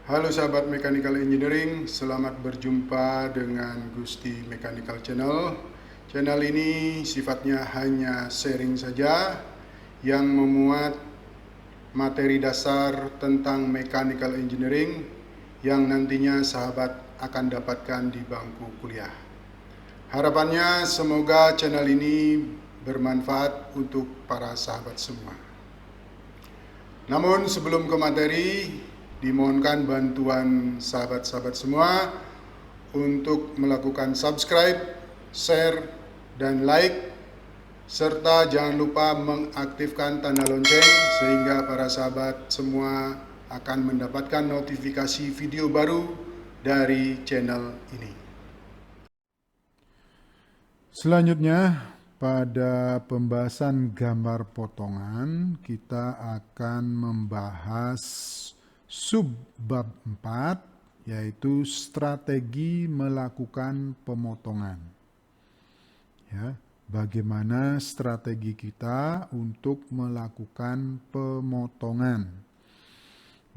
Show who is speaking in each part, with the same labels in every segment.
Speaker 1: Halo sahabat Mechanical Engineering, selamat berjumpa dengan Gusti Mechanical Channel. Channel ini sifatnya hanya sharing saja yang memuat materi dasar tentang Mechanical Engineering yang nantinya sahabat akan dapatkan di bangku kuliah. Harapannya semoga channel ini bermanfaat untuk para sahabat semua. Namun sebelum ke materi, dimohonkan bantuan sahabat-sahabat semua untuk melakukan subscribe, share, dan like, serta jangan lupa mengaktifkan tanda lonceng sehingga para sahabat semua akan mendapatkan notifikasi video baru dari channel ini. Selanjutnya, pada pembahasan gambar potongan, kita akan membahas subbab 4, yaitu strategi melakukan pemotongan. Ya, bagaimana strategi kita untuk melakukan pemotongan.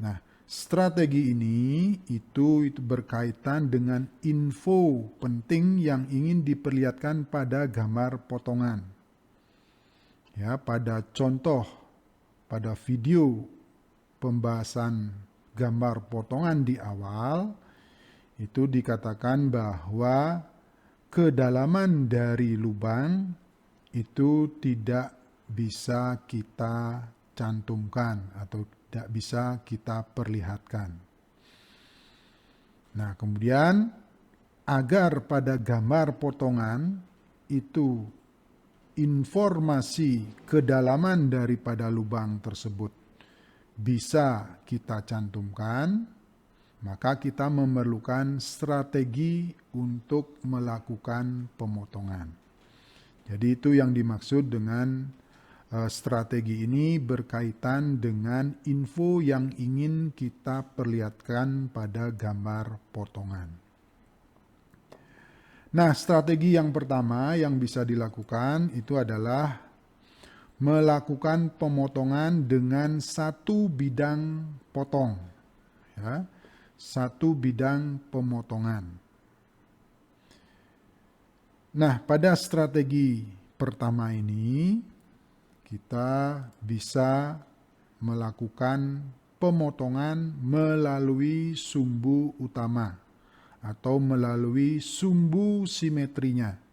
Speaker 1: Nah, strategi ini itu berkaitan dengan info penting yang ingin diperlihatkan pada gambar potongan. Ya, pada contoh, pada video pembahasan gambar potongan di awal, itu dikatakan bahwa kedalaman dari lubang itu tidak bisa kita cantumkan atau tidak bisa kita perlihatkan. Nah, kemudian agar pada gambar potongan itu informasi kedalaman daripada lubang tersebut bisa kita cantumkan, maka kita memerlukan strategi untuk melakukan pemotongan. Jadi itu yang dimaksud dengan strategi ini berkaitan dengan info yang ingin kita perlihatkan pada gambar potongan. Nah, strategi yang pertama yang bisa dilakukan itu adalah melakukan pemotongan dengan satu bidang potong. Ya, satu bidang pemotongan. Nah, pada strategi pertama ini, kita bisa melakukan pemotongan melalui sumbu utama atau melalui sumbu simetrinya.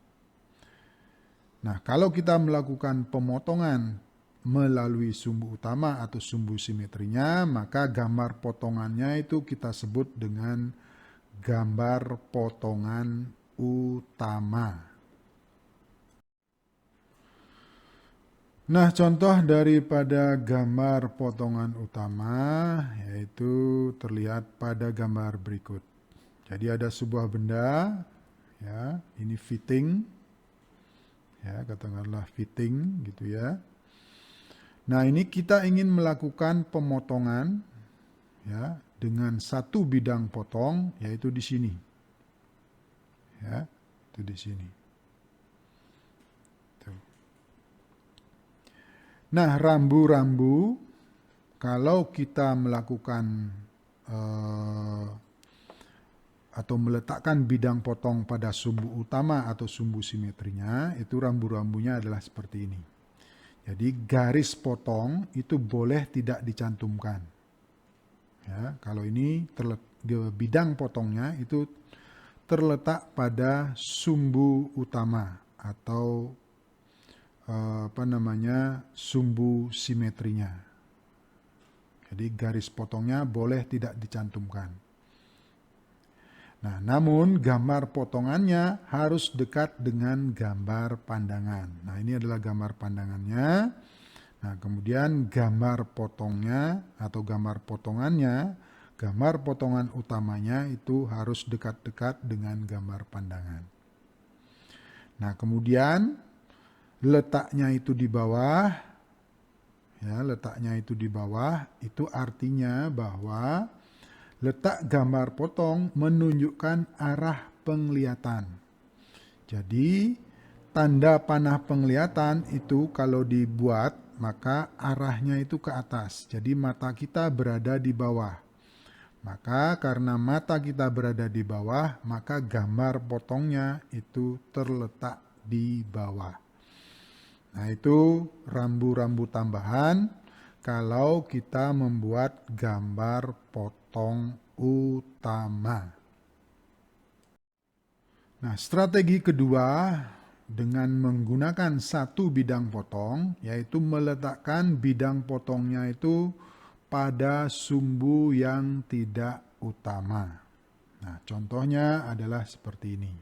Speaker 1: Nah, kalau kita melakukan pemotongan melalui sumbu utama atau sumbu simetrinya, maka gambar potongannya itu kita sebut dengan gambar potongan utama. Nah, contoh daripada gambar potongan utama yaitu terlihat pada gambar berikut. Jadi ada sebuah benda, ya, ini fitting, ya, katakanlah fitting gitu ya. Nah, ini kita ingin melakukan pemotongan, ya, dengan satu bidang potong, yaitu di sini, ya, itu di sini. Nah, rambu-rambu, kalau kita melakukan atau meletakkan bidang potong pada sumbu utama atau sumbu simetrinya, itu rambu-rambunya adalah seperti ini. Jadi garis potong itu boleh tidak dicantumkan. Ya, kalau ini bidang potongnya itu terletak pada sumbu utama atau sumbu simetrinya. Jadi garis potongnya boleh tidak dicantumkan. Nah, namun gambar potongannya harus dekat dengan gambar pandangan. Nah, ini adalah gambar pandangannya. Nah, kemudian gambar potongnya atau gambar potongannya, gambar potongan utamanya itu harus dekat-dekat dengan gambar pandangan. Nah, kemudian letaknya itu di bawah, ya, letaknya itu di bawah, itu artinya bahwa letak gambar potong menunjukkan arah penglihatan. Jadi, tanda panah penglihatan itu kalau dibuat, maka arahnya itu ke atas. Jadi, mata kita berada di bawah.
Speaker 2: Maka karena mata kita berada di bawah, maka gambar potongnya itu terletak di bawah. Nah, itu rambu-rambu tambahan kalau kita membuat gambar potong utama. Nah, strategi kedua dengan menggunakan satu bidang potong, yaitu meletakkan bidang potongnya itu pada sumbu yang tidak utama. Nah, contohnya adalah seperti ini.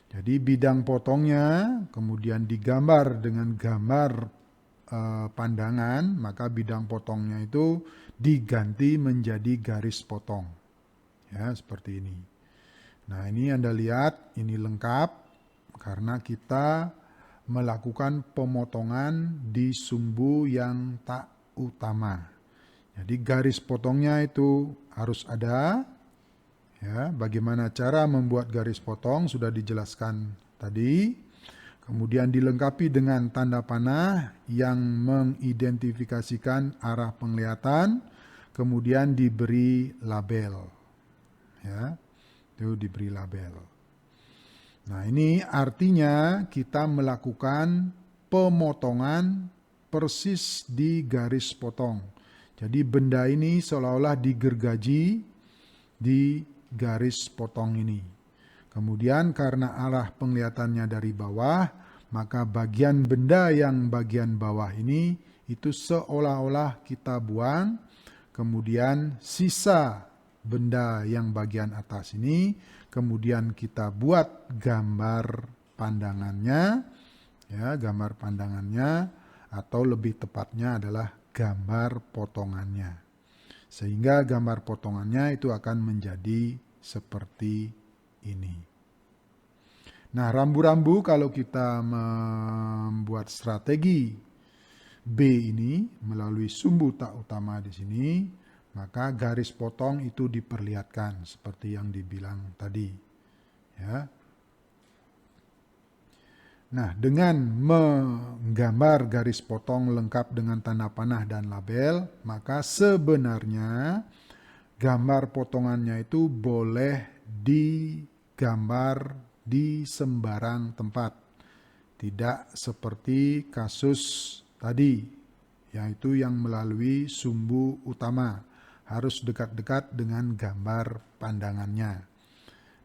Speaker 2: Jadi bidang potongnya kemudian digambar dengan gambar pandangan, maka bidang potongnya itu diganti menjadi garis potong. Ya, seperti ini. Nah, ini Anda lihat, ini lengkap karena kita melakukan pemotongan di sumbu yang tak utama. Jadi garis potongnya itu harus ada. Ya, bagaimana cara membuat garis potong sudah dijelaskan tadi. Kemudian dilengkapi dengan tanda panah yang mengidentifikasikan arah penglihatan. Kemudian diberi label. Ya, itu diberi label. Nah, ini artinya kita melakukan pemotongan persis di garis potong. Jadi benda ini seolah-olah digergaji di garis potong ini. Kemudian karena arah penglihatannya dari bawah, maka bagian benda yang bagian bawah ini itu seolah-olah kita buang. Kemudian sisa benda yang bagian atas ini kemudian kita buat gambar pandangannya, ya, gambar pandangannya, atau lebih tepatnya adalah gambar potongannya. Sehingga gambar potongannya itu akan menjadi seperti ini. Nah, rambu-rambu kalau kita membuat strategi B ini melalui sumbu tak utama di sini, maka garis potong itu diperlihatkan seperti yang dibilang tadi. Ya. Nah, dengan menggambar garis potong lengkap dengan tanda panah dan label, maka sebenarnya gambar potongannya itu boleh digambar di sembarang tempat. Tidak seperti kasus tadi, yaitu yang melalui sumbu utama. Harus dekat-dekat dengan gambar pandangannya.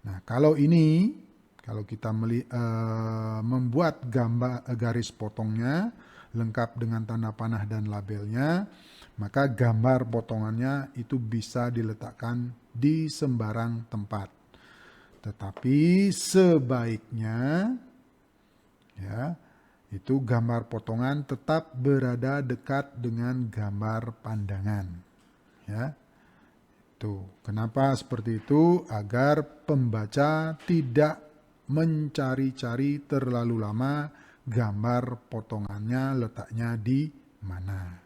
Speaker 2: Nah, kalau ini, kalau kita membuat gambar garis potongnya lengkap dengan tanda panah dan labelnya, maka gambar potongannya itu bisa diletakkan di sembarang tempat. Tetapi sebaiknya, ya, itu gambar potongan tetap berada dekat dengan gambar pandangan. Ya, tuh. Kenapa seperti itu? Agar pembaca tidak mencari-cari terlalu lama gambar potongannya letaknya di mana.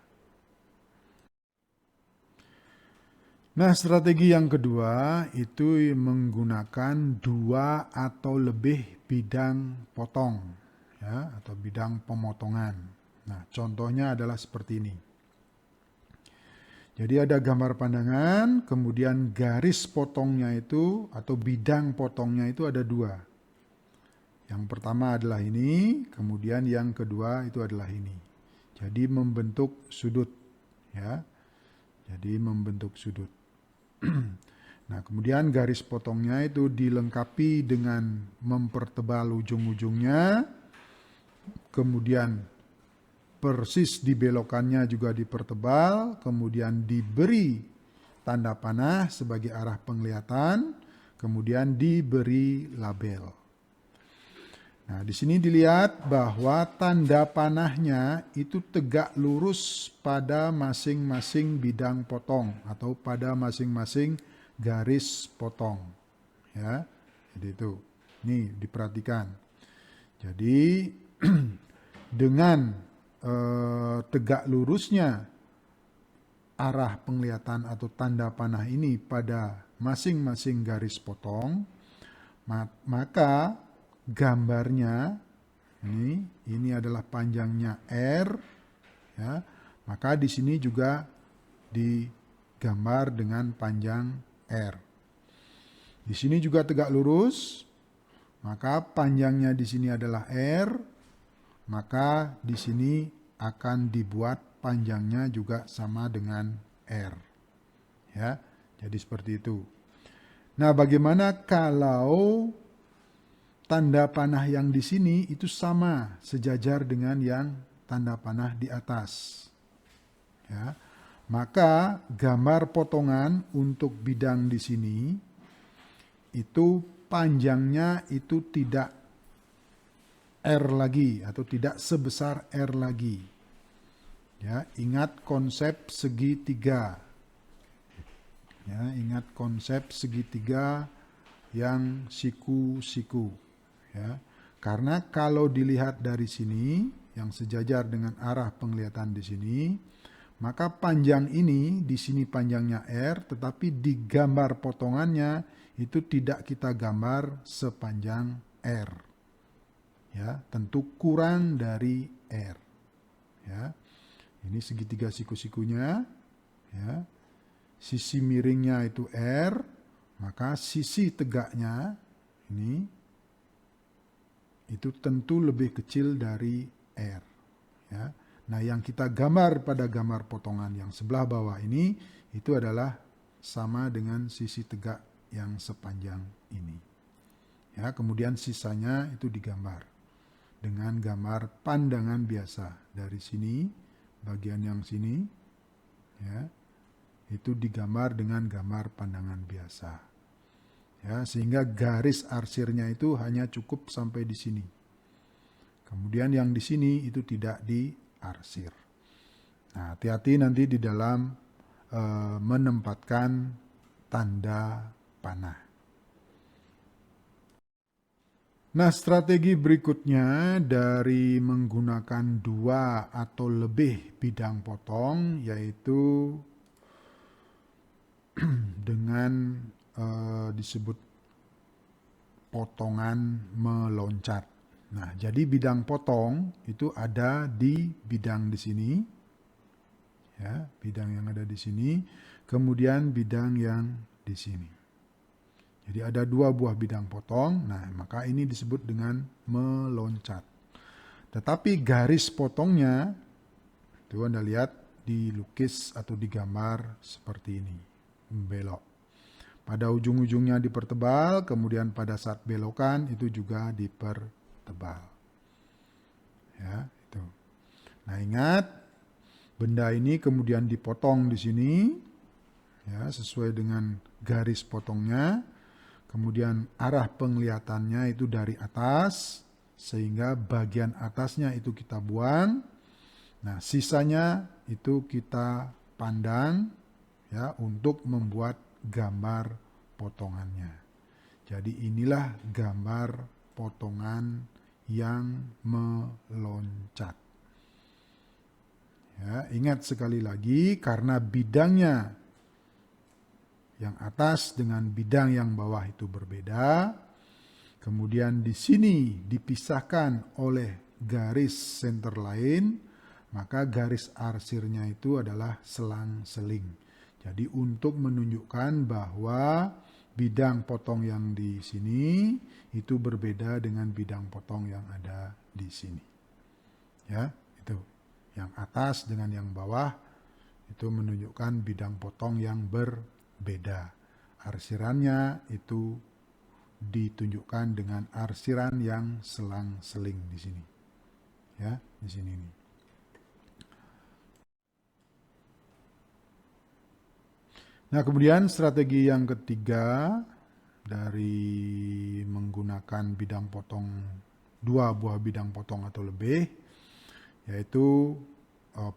Speaker 2: Nah, strategi yang kedua itu menggunakan 2 atau lebih bidang potong, ya, atau bidang pemotongan. Nah, contohnya adalah seperti ini. Jadi ada gambar pandangan, kemudian garis potongnya itu atau bidang potongnya itu ada 2. Yang pertama adalah ini, kemudian yang kedua itu adalah ini. Jadi membentuk sudut, ya. Jadi membentuk sudut. Nah, kemudian garis potongnya itu dilengkapi dengan mempertebal ujung-ujungnya, kemudian persis dibelokannya juga dipertebal, kemudian diberi tanda panah sebagai arah penglihatan, kemudian diberi label. Nah, di sini dilihat bahwa tanda panahnya itu tegak lurus pada masing-masing bidang potong atau pada masing-masing garis potong. Ya, jadi itu. Nih, diperhatikan. Jadi dengan tegak lurusnya arah penglihatan atau tanda panah ini pada masing-masing garis potong, maka gambarnya ini adalah panjangnya R, ya, maka di sini juga digambarkan digambar dengan panjang R. Di sini juga tegak lurus, maka panjangnya di sini adalah R, maka di sini akan dibuat panjangnya juga sama dengan R. Ya, jadi seperti itu. Nah, bagaimana kalau tanda panah yang di sini itu sama sejajar dengan yang tanda panah di atas? Ya, maka gambar potongan untuk bidang di sini itu panjangnya itu tidak R lagi atau tidak sebesar R lagi. Ya, ingat konsep segitiga. Ya, ingat konsep segitiga yang siku-siku. Ya, karena kalau dilihat dari sini yang sejajar dengan arah penglihatan di sini, maka panjang ini di sini panjangnya R, tetapi di gambar potongannya itu tidak kita gambar sepanjang R. Ya, tentu kurang dari R. Ya, ini segitiga siku-sikunya. Ya, sisi miringnya itu R, maka sisi tegaknya ini itu tentu lebih kecil dari R. Ya. Nah, yang kita gambar pada gambar potongan yang sebelah bawah ini itu adalah sama dengan sisi tegak yang sepanjang ini. Ya, kemudian sisanya itu digambar dengan gambar pandangan biasa dari sini, bagian yang sini, ya, itu digambar dengan gambar pandangan biasa. Ya, sehingga garis arsirnya itu hanya cukup sampai di sini. Kemudian yang di sini itu tidak diarsir. Nah, hati-hati nanti di dalam menempatkan tanda panah. Nah, strategi berikutnya dari menggunakan 2 atau lebih bidang potong yaitu dengan disebut potongan meloncat. Nah, jadi bidang potong itu ada di bidang di sini. Ya, bidang yang ada di sini, kemudian bidang yang di sini. Jadi ada 2 buah bidang potong. Nah, maka ini disebut dengan meloncat. Tetapi garis potongnya itu Anda lihat dilukis atau digambar seperti ini, membelok. Pada ujung-ujungnya dipertebal, kemudian pada saat belokan itu juga dipertebal. Ya, itu. Nah, ingat benda ini kemudian dipotong di sini, ya, sesuai dengan garis potongnya. Kemudian arah penglihatannya itu dari atas, sehingga bagian atasnya itu kita buang. Nah, sisanya itu kita pandang, ya, untuk membuat gambar potongannya. Jadi inilah gambar potongan yang meloncat. Ya, ingat sekali lagi karena bidangnya yang atas dengan bidang yang bawah itu berbeda. Kemudian di sini dipisahkan oleh garis senter lain, maka garis arsirnya itu adalah selang-seling. Jadi untuk menunjukkan bahwa bidang potong yang di sini itu berbeda dengan bidang potong yang ada di sini. Ya, itu. Yang atas dengan yang bawah itu menunjukkan bidang potong yang berbeda. Arsirannya itu ditunjukkan dengan arsiran yang selang-seling di sini. Ya, di sini nih. Nah, kemudian strategi yang ketiga dari menggunakan bidang potong 2 buah bidang potong atau lebih, yaitu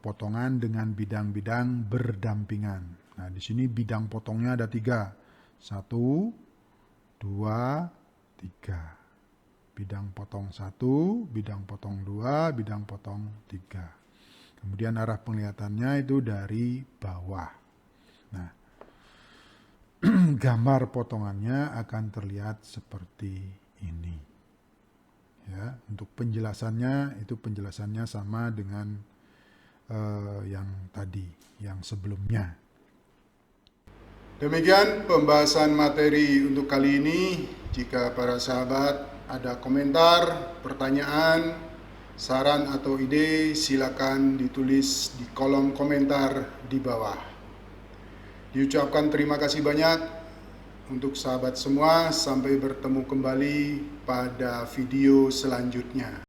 Speaker 2: potongan dengan bidang-bidang berdampingan. Nah, di sini bidang potongnya ada 3. 1, 2, 3. Bidang potong 1, bidang potong 2, bidang potong 3. Kemudian arah penglihatannya itu dari bawah. Nah, gambar potongannya akan terlihat seperti ini. Ya, untuk penjelasannya itu penjelasannya sama dengan yang tadi, yang sebelumnya.
Speaker 1: Demikian pembahasan materi untuk kali ini. Jika para sahabat ada komentar, pertanyaan, saran atau ide, silakan ditulis di kolom komentar di bawah. Diucapkan terima kasih banyak untuk sahabat semua. Sampai bertemu kembali pada video selanjutnya.